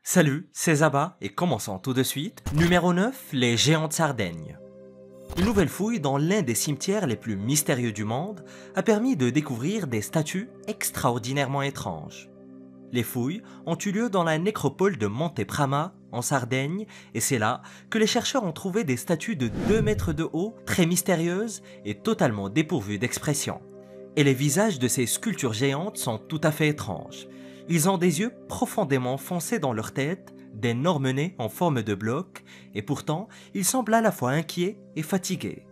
Salut, c'est Zaba et commençons tout de suite. Numéro 9, les géants de Sardaigne. Une nouvelle fouille dans l'un des cimetières les plus mystérieux du monde a permis de découvrir des statues extraordinairement étranges. Les fouilles ont eu lieu dans la nécropole de Monte Prama, en Sardaigne, et c'est là que les chercheurs ont trouvé des statues de 2 mètres de haut, très mystérieuses et totalement dépourvues d'expression. Et les visages de ces sculptures géantes sont tout à fait étranges. Ils ont des yeux profondément foncés dans leur tête, d'énormes nez en forme de bloc, et pourtant, ils semblent à la fois inquiets et fatigués.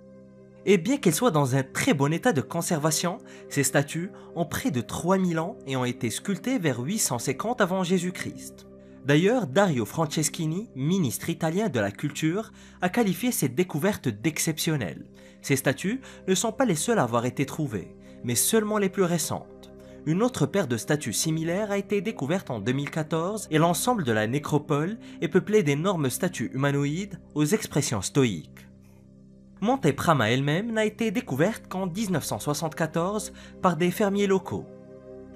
Et bien qu'elles soient dans un très bon état de conservation, ces statues ont près de 3000 ans et ont été sculptées vers 850 avant Jésus-Christ. D'ailleurs, Dario Franceschini, ministre italien de la culture, a qualifié cette découverte d'exceptionnelle. Ces statues ne sont pas les seules à avoir été trouvées, mais seulement les plus récentes. Une autre paire de statues similaires a été découverte en 2014 et l'ensemble de la nécropole est peuplé d'énormes statues humanoïdes aux expressions stoïques. Monte Prama elle-même n'a été découverte qu'en 1974 par des fermiers locaux.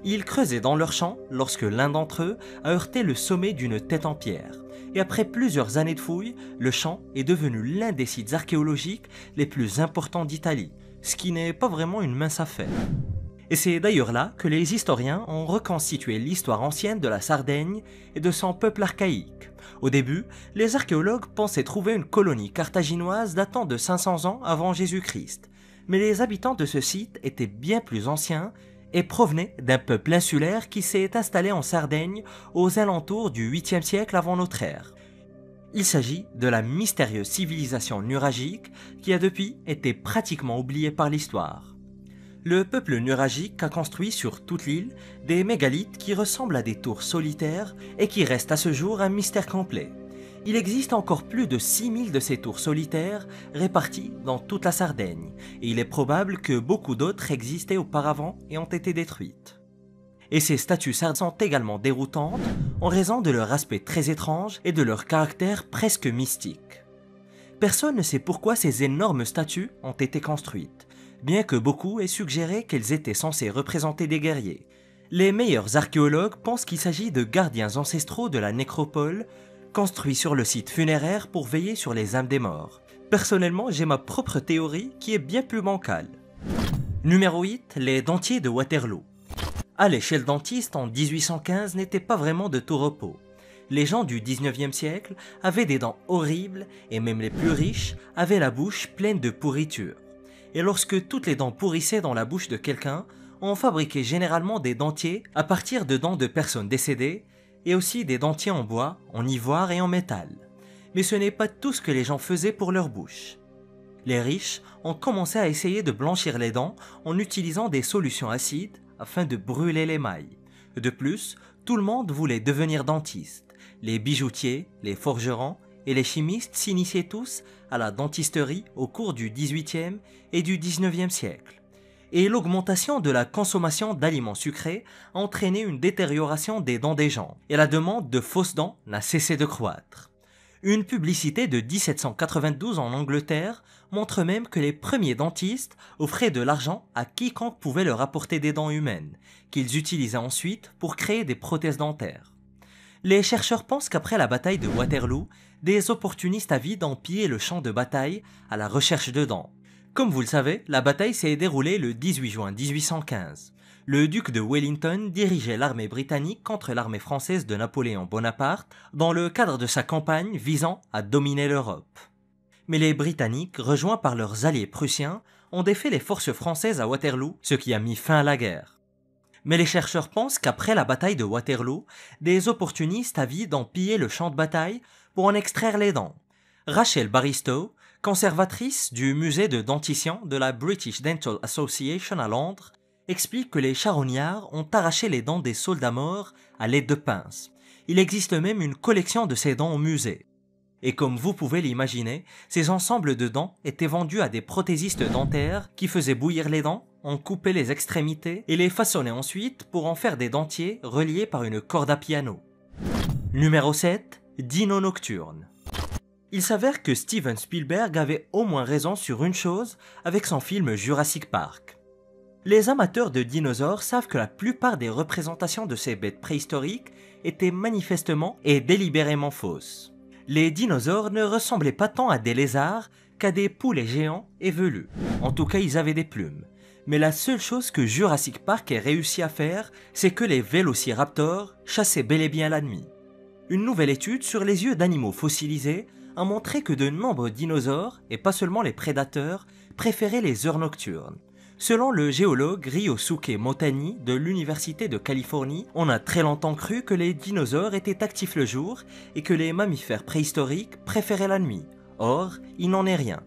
Ils creusaient dans leur champ lorsque l'un d'entre eux a heurté le sommet d'une tête en pierre. Et après plusieurs années de fouilles, le champ est devenu l'un des sites archéologiques les plus importants d'Italie, ce qui n'est pas vraiment une mince affaire. Et c'est d'ailleurs là que les historiens ont reconstitué l'histoire ancienne de la Sardaigne et de son peuple archaïque. Au début, les archéologues pensaient trouver une colonie carthaginoise datant de 500 ans avant Jésus-Christ. Mais les habitants de ce site étaient bien plus anciens et provenaient d'un peuple insulaire qui s'est installé en Sardaigne aux alentours du 8e siècle avant notre ère. Il s'agit de la mystérieuse civilisation nuragique qui a depuis été pratiquement oubliée par l'histoire. Le peuple nuragique a construit sur toute l'île des mégalithes qui ressemblent à des tours solitaires et qui restent à ce jour un mystère complet. Il existe encore plus de 6000 de ces tours solitaires réparties dans toute la Sardaigne et il est probable que beaucoup d'autres existaient auparavant et ont été détruites. Et ces statues sardes sont également déroutantes en raison de leur aspect très étrange et de leur caractère presque mystique. Personne ne sait pourquoi ces énormes statues ont été construites, bien que beaucoup aient suggéré qu'elles étaient censées représenter des guerriers. Les meilleurs archéologues pensent qu'il s'agit de gardiens ancestraux de la nécropole, construits sur le site funéraire pour veiller sur les âmes des morts. Personnellement, j'ai ma propre théorie qui est bien plus bancale. Numéro 8, les dentiers de Waterloo. Aller chez le dentiste en 1815 n'était pas vraiment de tout repos. Les gens du 19e siècle avaient des dents horribles et même les plus riches avaient la bouche pleine de pourriture. Et lorsque toutes les dents pourrissaient dans la bouche de quelqu'un, on fabriquait généralement des dentiers à partir de dents de personnes décédées et aussi des dentiers en bois, en ivoire et en métal. Mais ce n'est pas tout ce que les gens faisaient pour leur bouche. Les riches ont commencé à essayer de blanchir les dents en utilisant des solutions acides afin de brûler l'émail. De plus, tout le monde voulait devenir dentiste. Les bijoutiers, les forgerons et les chimistes s'initiaient tous à la dentisterie au cours du XVIIIe et du XIXe siècle. Et l'augmentation de la consommation d'aliments sucrés a entraîné une détérioration des dents des gens, et la demande de fausses dents n'a cessé de croître. Une publicité de 1792 en Angleterre montre même que les premiers dentistes offraient de l'argent à quiconque pouvait leur apporter des dents humaines, qu'ils utilisaient ensuite pour créer des prothèses dentaires. Les chercheurs pensent qu'après la bataille de Waterloo, des opportunistes avides ont pillé le champ de bataille à la recherche de dents. Comme vous le savez, la bataille s'est déroulée le 18 juin 1815. Le duc de Wellington dirigeait l'armée britannique contre l'armée française de Napoléon Bonaparte dans le cadre de sa campagne visant à dominer l'Europe. Mais les Britanniques, rejoints par leurs alliés prussiens, ont défait les forces françaises à Waterloo, ce qui a mis fin à la guerre. Mais les chercheurs pensent qu'après la bataille de Waterloo, des opportunistes avides ont pillé le champ de bataille pour en extraire les dents. Rachel Barristow, conservatrice du musée de dentition de la British Dental Association à Londres, explique que les charognards ont arraché les dents des soldats morts à l'aide de pinces. Il existe même une collection de ces dents au musée. Et comme vous pouvez l'imaginer, ces ensembles de dents étaient vendus à des prothésistes dentaires qui faisaient bouillir les dents, en coupaient les extrémités et les façonnaient ensuite pour en faire des dentiers reliés par une corde à piano. Numéro 7, Dino Nocturne. Il s'avère que Steven Spielberg avait au moins raison sur une chose avec son film Jurassic Park. Les amateurs de dinosaures savent que la plupart des représentations de ces bêtes préhistoriques était manifestement et délibérément fausse. Les dinosaures ne ressemblaient pas tant à des lézards qu'à des poulets géants et velus. En tout cas, ils avaient des plumes. Mais la seule chose que Jurassic Park ait réussi à faire, c'est que les vélociraptors chassaient bel et bien la nuit. Une nouvelle étude sur les yeux d'animaux fossilisés a montré que de nombreux dinosaures, et pas seulement les prédateurs, préféraient les heures nocturnes. Selon le géologue Ryosuke Motani de l'Université de Californie, on a très longtemps cru que les dinosaures étaient actifs le jour et que les mammifères préhistoriques préféraient la nuit. Or, il n'en est rien.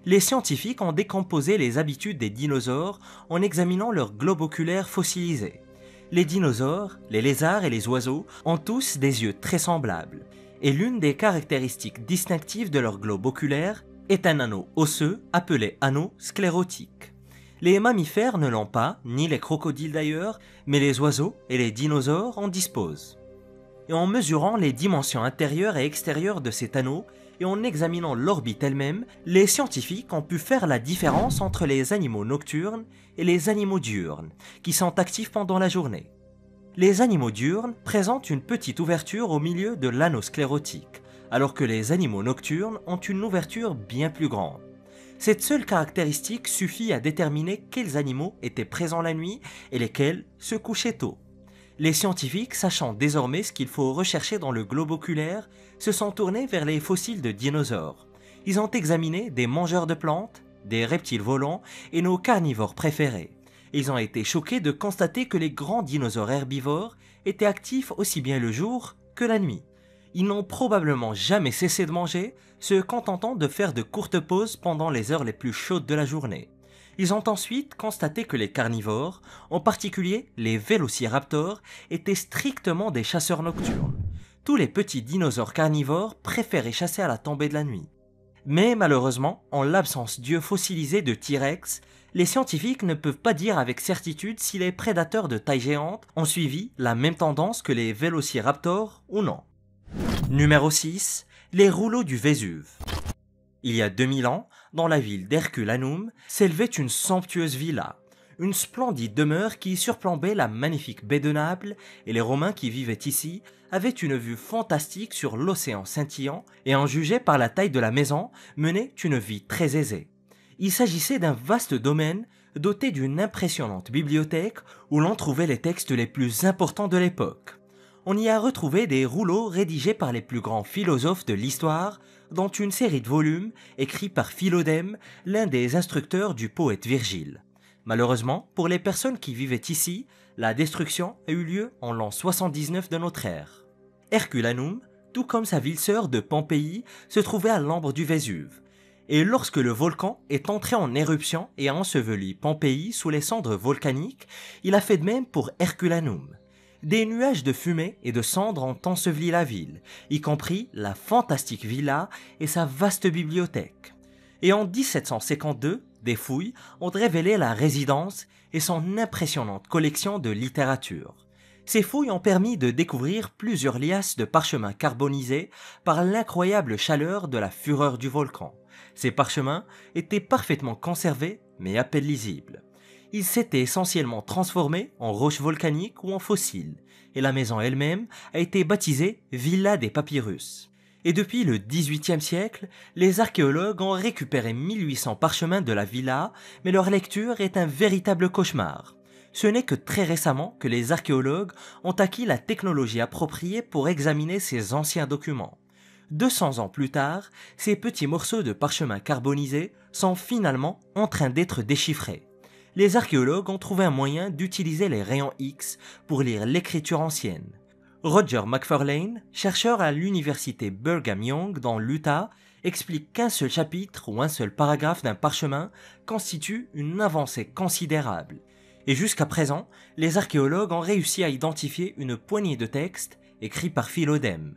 Les scientifiques ont décomposé les habitudes des dinosaures en examinant leur globe oculaire fossilisé. Les dinosaures, les lézards et les oiseaux ont tous des yeux très semblables. Et l'une des caractéristiques distinctives de leur globe oculaire est un anneau osseux appelé anneau sclérotique. Les mammifères ne l'ont pas, ni les crocodiles d'ailleurs, mais les oiseaux et les dinosaures en disposent. Et en mesurant les dimensions intérieures et extérieures de cet anneau, et en examinant l'orbite elle-même, les scientifiques ont pu faire la différence entre les animaux nocturnes et les animaux diurnes, qui sont actifs pendant la journée. Les animaux diurnes présentent une petite ouverture au milieu de l'anneau sclérotique, alors que les animaux nocturnes ont une ouverture bien plus grande. Cette seule caractéristique suffit à déterminer quels animaux étaient présents la nuit et lesquels se couchaient tôt. Les scientifiques, sachant désormais ce qu'il faut rechercher dans le globe oculaire, se sont tournés vers les fossiles de dinosaures. Ils ont examiné des mangeurs de plantes, des reptiles volants et nos carnivores préférés. Ils ont été choqués de constater que les grands dinosaures herbivores étaient actifs aussi bien le jour que la nuit. Ils n'ont probablement jamais cessé de manger, se contentant de faire de courtes pauses pendant les heures les plus chaudes de la journée. Ils ont ensuite constaté que les carnivores, en particulier les vélociraptors, étaient strictement des chasseurs nocturnes. Tous les petits dinosaures carnivores préféraient chasser à la tombée de la nuit. Mais malheureusement, en l'absence d'yeux fossilisés de T-Rex, les scientifiques ne peuvent pas dire avec certitude si les prédateurs de taille géante ont suivi la même tendance que les vélociraptors ou non. Numéro 6. Les rouleaux du Vésuve. Il y a 2000 ans, dans la ville d'Herculanum, s'élevait une somptueuse villa, une splendide demeure qui surplombait la magnifique baie de Naples, et les Romains qui vivaient ici avaient une vue fantastique sur l'océan scintillant et en jugeait par la taille de la maison, menaient une vie très aisée. Il s'agissait d'un vaste domaine doté d'une impressionnante bibliothèque où l'on trouvait les textes les plus importants de l'époque. On y a retrouvé des rouleaux rédigés par les plus grands philosophes de l'histoire, dont une série de volumes écrits par Philodème, l'un des instructeurs du poète Virgile. Malheureusement, pour les personnes qui vivaient ici, la destruction a eu lieu en l'an 79 de notre ère. Herculanum, tout comme sa ville-sœur de Pompéi, se trouvait à l'ambre du Vésuve. Et lorsque le volcan est entré en éruption et a enseveli Pompéi sous les cendres volcaniques, il a fait de même pour Herculanum. Des nuages de fumée et de cendres ont enseveli la ville, y compris la fantastique villa et sa vaste bibliothèque. Et en 1752, des fouilles ont révélé la résidence et son impressionnante collection de littérature. Ces fouilles ont permis de découvrir plusieurs liasses de parchemins carbonisés par l'incroyable chaleur de la fureur du volcan. Ces parchemins étaient parfaitement conservés mais à peine lisibles. Ils s'étaient essentiellement transformés en roches volcaniques ou en fossiles, et la maison elle-même a été baptisée Villa des Papyrus. Et depuis le XVIIIe siècle, les archéologues ont récupéré 1800 parchemins de la villa, mais leur lecture est un véritable cauchemar. Ce n'est que très récemment que les archéologues ont acquis la technologie appropriée pour examiner ces anciens documents. 200 ans plus tard, ces petits morceaux de parchemin carbonisés sont finalement en train d'être déchiffrés. Les archéologues ont trouvé un moyen d'utiliser les rayons X pour lire l'écriture ancienne. Roger McFarlane, chercheur à l'université Brigham Young dans l'Utah, explique qu'un seul chapitre ou un seul paragraphe d'un parchemin constitue une avancée considérable. Et jusqu'à présent, les archéologues ont réussi à identifier une poignée de textes écrits par Philodème.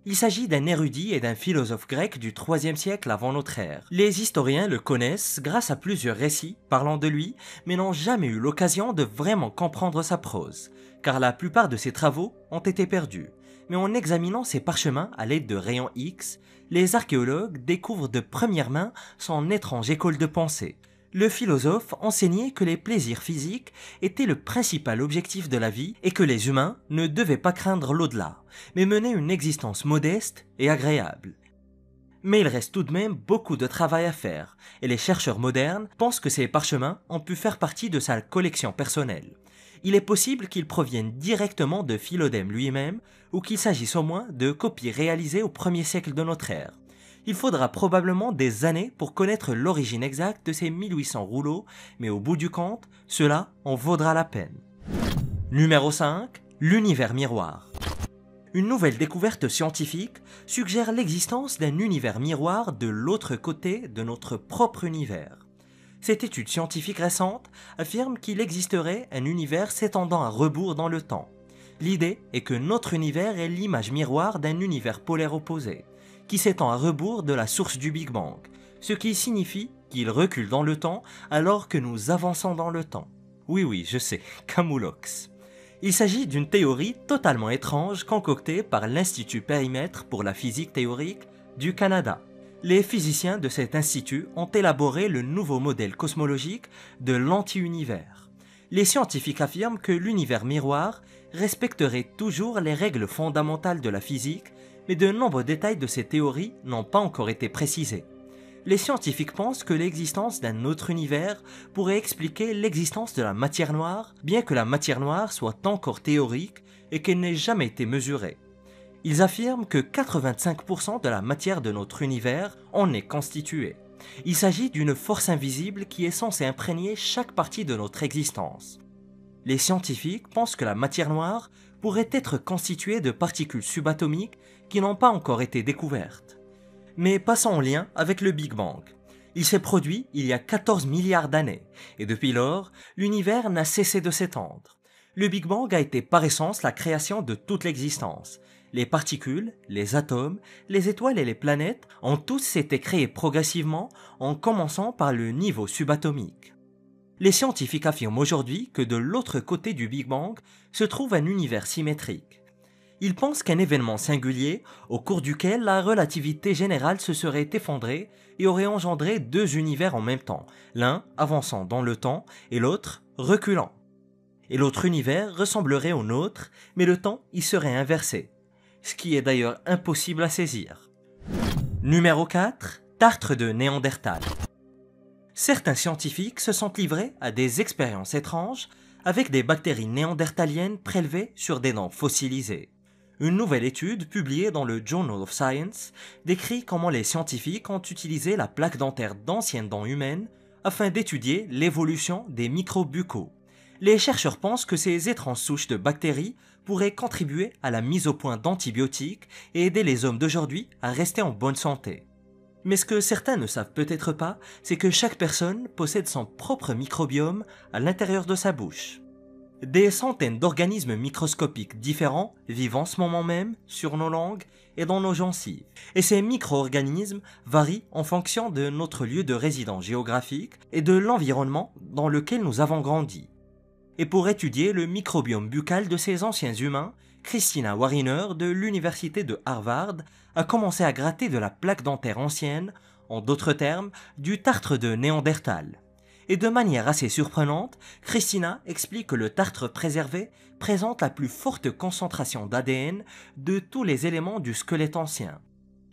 Il s'agit d'un érudit et d'un philosophe grec du IIIe siècle avant notre ère. Les historiens le connaissent grâce à plusieurs récits parlant de lui, mais n'ont jamais eu l'occasion de vraiment comprendre sa prose, car la plupart de ses travaux ont été perdus. Mais en examinant ses parchemins à l'aide de rayons X, les archéologues découvrent de première main son étrange école de pensée. Le philosophe enseignait que les plaisirs physiques étaient le principal objectif de la vie et que les humains ne devaient pas craindre l'au-delà, mais mener une existence modeste et agréable. Mais il reste tout de même beaucoup de travail à faire, et les chercheurs modernes pensent que ces parchemins ont pu faire partie de sa collection personnelle. Il est possible qu'ils proviennent directement de Philodème lui-même, ou qu'il s'agisse au moins de copies réalisées au 1er siècle de notre ère. Il faudra probablement des années pour connaître l'origine exacte de ces 1800 rouleaux, mais au bout du compte, cela en vaudra la peine. Numéro 5. L'univers miroir. Une nouvelle découverte scientifique suggère l'existence d'un univers miroir de l'autre côté de notre propre univers. Cette étude scientifique récente affirme qu'il existerait un univers s'étendant à rebours dans le temps. L'idée est que notre univers est l'image miroir d'un univers polaire opposé, qui s'étend à rebours de la source du Big Bang, ce qui signifie qu'il recule dans le temps alors que nous avançons dans le temps. Oui, je sais, Camoulox. Il s'agit d'une théorie totalement étrange concoctée par l'Institut Périmètre pour la physique théorique du Canada. Les physiciens de cet institut ont élaboré le nouveau modèle cosmologique de l'anti-univers. Les scientifiques affirment que l'univers miroir respecterait toujours les règles fondamentales de la physique, mais de nombreux détails de ces théories n'ont pas encore été précisés. Les scientifiques pensent que l'existence d'un autre univers pourrait expliquer l'existence de la matière noire, bien que la matière noire soit encore théorique et qu'elle n'ait jamais été mesurée. Ils affirment que 85% de la matière de notre univers en est constituée. Il s'agit d'une force invisible qui est censée imprégner chaque partie de notre existence. Les scientifiques pensent que la matière noire pourrait être constituée de particules subatomiques qui n'ont pas encore été découvertes. Mais passons en lien avec le Big Bang. Il s'est produit il y a 14 milliards d'années, et depuis lors, l'univers n'a cessé de s'étendre. Le Big Bang a été par essence la création de toute l'existence. Les particules, les atomes, les étoiles et les planètes ont tous été créés progressivement en commençant par le niveau subatomique. Les scientifiques affirment aujourd'hui que de l'autre côté du Big Bang se trouve un univers symétrique. Ils pensent qu'un événement singulier, au cours duquel la relativité générale se serait effondrée et aurait engendré deux univers en même temps, l'un avançant dans le temps et l'autre reculant. Et l'autre univers ressemblerait au nôtre, mais le temps y serait inversé, ce qui est d'ailleurs impossible à saisir. Numéro 4. Tartre de Néandertal. Certains scientifiques se sont livrés à des expériences étranges avec des bactéries néandertaliennes prélevées sur des dents fossilisées. Une nouvelle étude publiée dans le Journal of Science décrit comment les scientifiques ont utilisé la plaque dentaire d'anciennes dents humaines afin d'étudier l'évolution des microbes buccaux. Les chercheurs pensent que ces étranges souches de bactéries pourraient contribuer à la mise au point d'antibiotiques et aider les hommes d'aujourd'hui à rester en bonne santé. Mais ce que certains ne savent peut-être pas, c'est que chaque personne possède son propre microbiome à l'intérieur de sa bouche. Des centaines d'organismes microscopiques différents vivent en ce moment même sur nos langues et dans nos gencives. Et ces micro-organismes varient en fonction de notre lieu de résidence géographique et de l'environnement dans lequel nous avons grandi. Et pour étudier le microbiome buccal de ces anciens humains, Christina Wariner de l'université de Harvard a commencé à gratter de la plaque dentaire ancienne, en d'autres termes, du tartre de Néandertal. Et de manière assez surprenante, Christina explique que le tartre préservé présente la plus forte concentration d'ADN de tous les éléments du squelette ancien.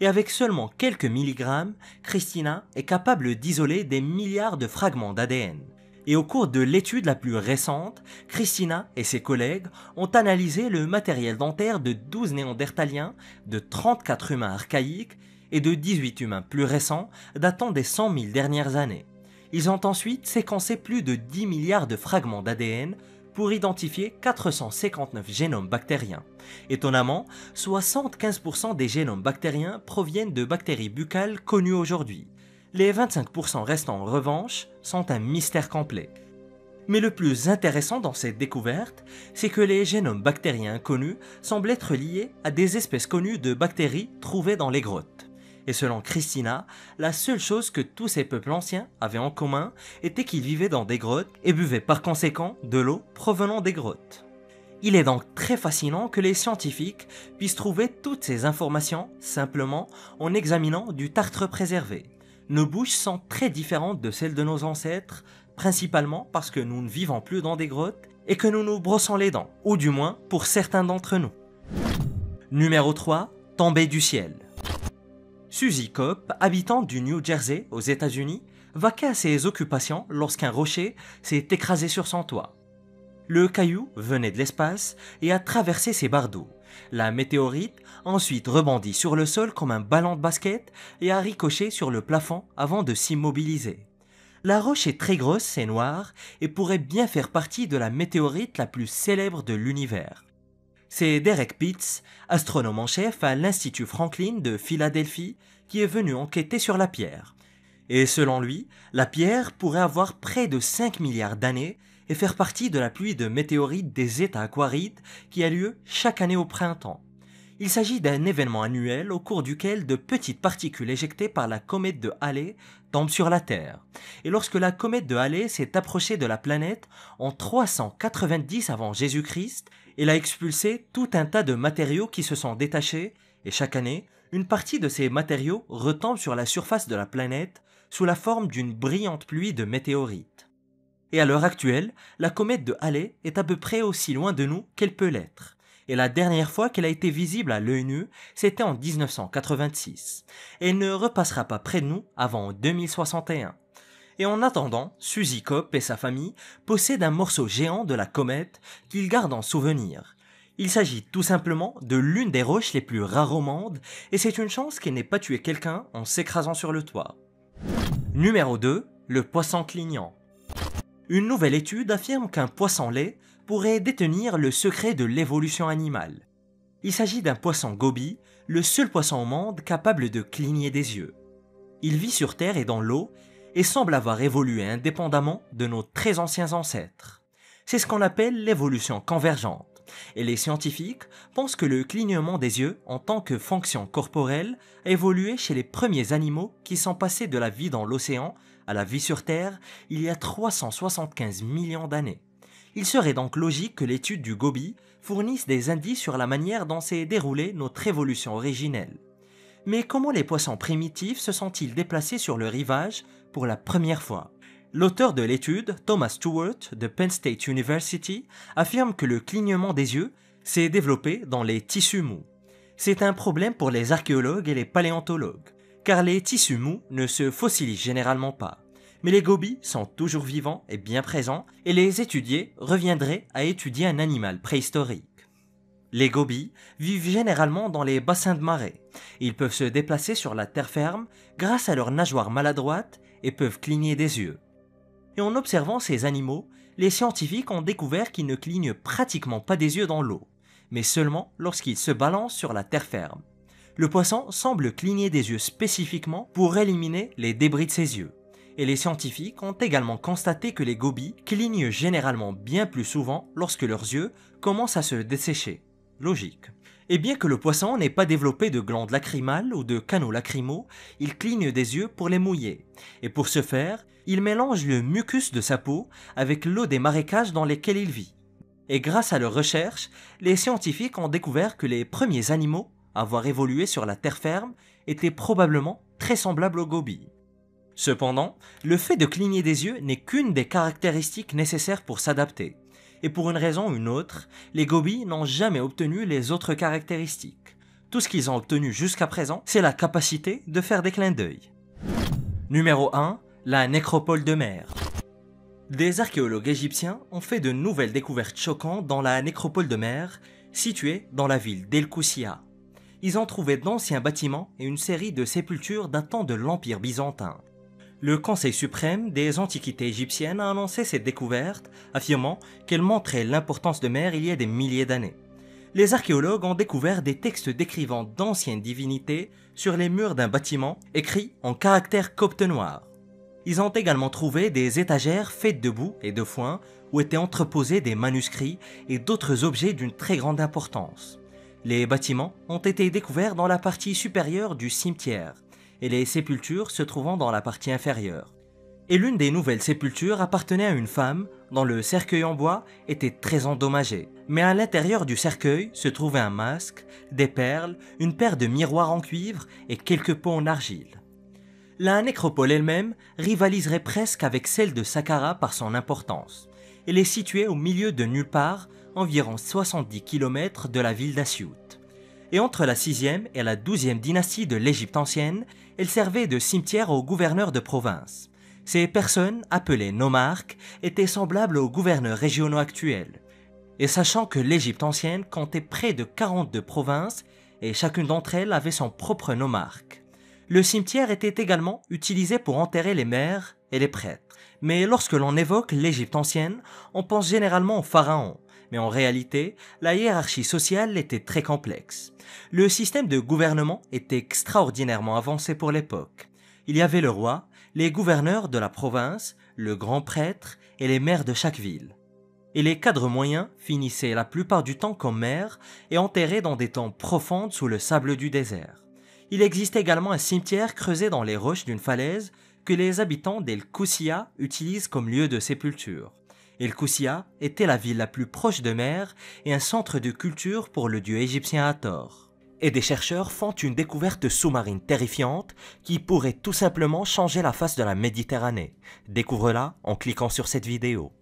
Et avec seulement quelques milligrammes, Christina est capable d'isoler des milliards de fragments d'ADN. Et au cours de l'étude la plus récente, Christina et ses collègues ont analysé le matériel dentaire de 12 néandertaliens, de 34 humains archaïques et de 18 humains plus récents datant des 100 000 dernières années. Ils ont ensuite séquencé plus de 10 milliards de fragments d'ADN pour identifier 459 génomes bactériens. Étonnamment, 75% des génomes bactériens proviennent de bactéries buccales connues aujourd'hui. Les 25% restants en revanche sont un mystère complet. Mais le plus intéressant dans cette découverte, c'est que les génomes bactériens inconnus semblent être liés à des espèces connues de bactéries trouvées dans les grottes. Et selon Christina, la seule chose que tous ces peuples anciens avaient en commun était qu'ils vivaient dans des grottes et buvaient par conséquent de l'eau provenant des grottes. Il est donc très fascinant que les scientifiques puissent trouver toutes ces informations simplement en examinant du tartre préservé. Nos bouches sont très différentes de celles de nos ancêtres, principalement parce que nous ne vivons plus dans des grottes et que nous nous brossons les dents, ou du moins pour certains d'entre nous. Numéro 3. Tombée du ciel. Suzy Kopp, habitante du New Jersey aux États-Unis, vaquait à ses occupations lorsqu'un rocher s'est écrasé sur son toit. Le caillou venait de l'espace et a traversé ses barres d'eau. La météorite a ensuite rebondi sur le sol comme un ballon de basket et a ricoché sur le plafond avant de s'immobiliser. La roche est très grosse et noire et pourrait bien faire partie de la météorite la plus célèbre de l'univers. C'est Derek Pitts, astronome en chef à l'Institut Franklin de Philadelphie, qui est venu enquêter sur la pierre. Et selon lui, la pierre pourrait avoir près de 5 milliards d'années et faire partie de la pluie de météorites des États aquarides qui a lieu chaque année au printemps. Il s'agit d'un événement annuel au cours duquel de petites particules éjectées par la comète de Halley tombent sur la Terre. Et lorsque la comète de Halley s'est approchée de la planète en 390 avant Jésus-Christ, elle a expulsé tout un tas de matériaux qui se sont détachés et chaque année, une partie de ces matériaux retombe sur la surface de la planète sous la forme d'une brillante pluie de météorites. Et à l'heure actuelle, la comète de Halley est à peu près aussi loin de nous qu'elle peut l'être. Et la dernière fois qu'elle a été visible à l'œil nu, c'était en 1986. Et elle ne repassera pas près de nous avant 2061. Et en attendant, Suzy Kopp et sa famille possèdent un morceau géant de la comète qu'ils gardent en souvenir. Il s'agit tout simplement de l'une des roches les plus rares au monde, et c'est une chance qu'elle n'ait pas tué quelqu'un en s'écrasant sur le toit. Numéro 2. Le poisson clignant. Une nouvelle étude affirme qu'un poisson lait pourrait détenir le secret de l'évolution animale. Il s'agit d'un poisson goby, le seul poisson au monde capable de cligner des yeux. Il vit sur Terre et dans l'eau et semble avoir évolué indépendamment de nos très anciens ancêtres. C'est ce qu'on appelle l'évolution convergente. Et les scientifiques pensent que le clignement des yeux en tant que fonction corporelle a évolué chez les premiers animaux qui sont passés de la vie dans l'océan à la vie sur Terre il y a 375 millions d'années. Il serait donc logique que l'étude du goby fournisse des indices sur la manière dont s'est déroulée notre évolution originelle. Mais comment les poissons primitifs se sont-ils déplacés sur le rivage pour la première fois ? L'auteur de l'étude, Thomas Stewart de Penn State University, affirme que le clignement des yeux s'est développé dans les tissus mous. C'est un problème pour les archéologues et les paléontologues, car les tissus mous ne se fossilisent généralement pas. Mais les gobies sont toujours vivants et bien présents, et les étudier reviendrait à étudier un animal préhistorique. Les gobies vivent généralement dans les bassins de marée. Ils peuvent se déplacer sur la terre ferme grâce à leurs nageoires maladroites et peuvent cligner des yeux. Et en observant ces animaux, les scientifiques ont découvert qu'ils ne clignent pratiquement pas des yeux dans l'eau, mais seulement lorsqu'ils se balancent sur la terre ferme. Le poisson semble cligner des yeux spécifiquement pour éliminer les débris de ses yeux. Et les scientifiques ont également constaté que les gobies clignent généralement bien plus souvent lorsque leurs yeux commencent à se dessécher. Logique. Et bien que le poisson n'ait pas développé de glandes lacrymales ou de canaux lacrymaux, il cligne des yeux pour les mouiller. Et pour ce faire, il mélange le mucus de sa peau avec l'eau des marécages dans lesquels il vit. Et grâce à leurs recherches, les scientifiques ont découvert que les premiers animaux à avoir évolué sur la terre ferme étaient probablement très semblables aux gobies. Cependant, le fait de cligner des yeux n'est qu'une des caractéristiques nécessaires pour s'adapter. Et pour une raison ou une autre, les gobies n'ont jamais obtenu les autres caractéristiques. Tout ce qu'ils ont obtenu jusqu'à présent, c'est la capacité de faire des clins d'œil. Numéro 1. La nécropole de mer. Des archéologues égyptiens ont fait de nouvelles découvertes choquantes dans la nécropole de mer, située dans la ville d'El Koussia. Ils ont trouvé d'anciens bâtiments et une série de sépultures datant de l'Empire byzantin. Le Conseil suprême des antiquités égyptiennes a annoncé cette découverte, affirmant qu'elle montrait l'importance de mer il y a des milliers d'années. Les archéologues ont découvert des textes décrivant d'anciennes divinités sur les murs d'un bâtiment écrits en caractères coptes noirs. Ils ont également trouvé des étagères faites de boue et de foin où étaient entreposés des manuscrits et d'autres objets d'une très grande importance. Les bâtiments ont été découverts dans la partie supérieure du cimetière et les sépultures se trouvant dans la partie inférieure. Et l'une des nouvelles sépultures appartenait à une femme dont le cercueil en bois était très endommagé. Mais à l'intérieur du cercueil se trouvait un masque, des perles, une paire de miroirs en cuivre et quelques pots en argile. La nécropole elle-même rivaliserait presque avec celle de Saqqara par son importance. Elle est située au milieu de nulle part, environ 70 km de la ville d'Asyut. Et entre la 6e et la 12e dynastie de l'Égypte ancienne, elle servait de cimetière aux gouverneurs de province. Ces personnes, appelées nomarques, étaient semblables aux gouverneurs régionaux actuels. Et sachant que l'Égypte ancienne comptait près de 42 provinces, et chacune d'entre elles avait son propre nomarque. Le cimetière était également utilisé pour enterrer les maires et les prêtres. Mais lorsque l'on évoque l'Égypte ancienne, on pense généralement aux pharaons. Mais en réalité, la hiérarchie sociale était très complexe. Le système de gouvernement était extraordinairement avancé pour l'époque. Il y avait le roi, les gouverneurs de la province, le grand prêtre et les maires de chaque ville. Et les cadres moyens finissaient la plupart du temps comme maires et enterrés dans des tombes profondes sous le sable du désert. Il existe également un cimetière creusé dans les roches d'une falaise que les habitants d'El Koussia utilisent comme lieu de sépulture. El Koussia était la ville la plus proche de mer et un centre de culture pour le dieu égyptien Hathor. Et des chercheurs font une découverte sous-marine terrifiante qui pourrait tout simplement changer la face de la Méditerranée. Découvre-la en cliquant sur cette vidéo.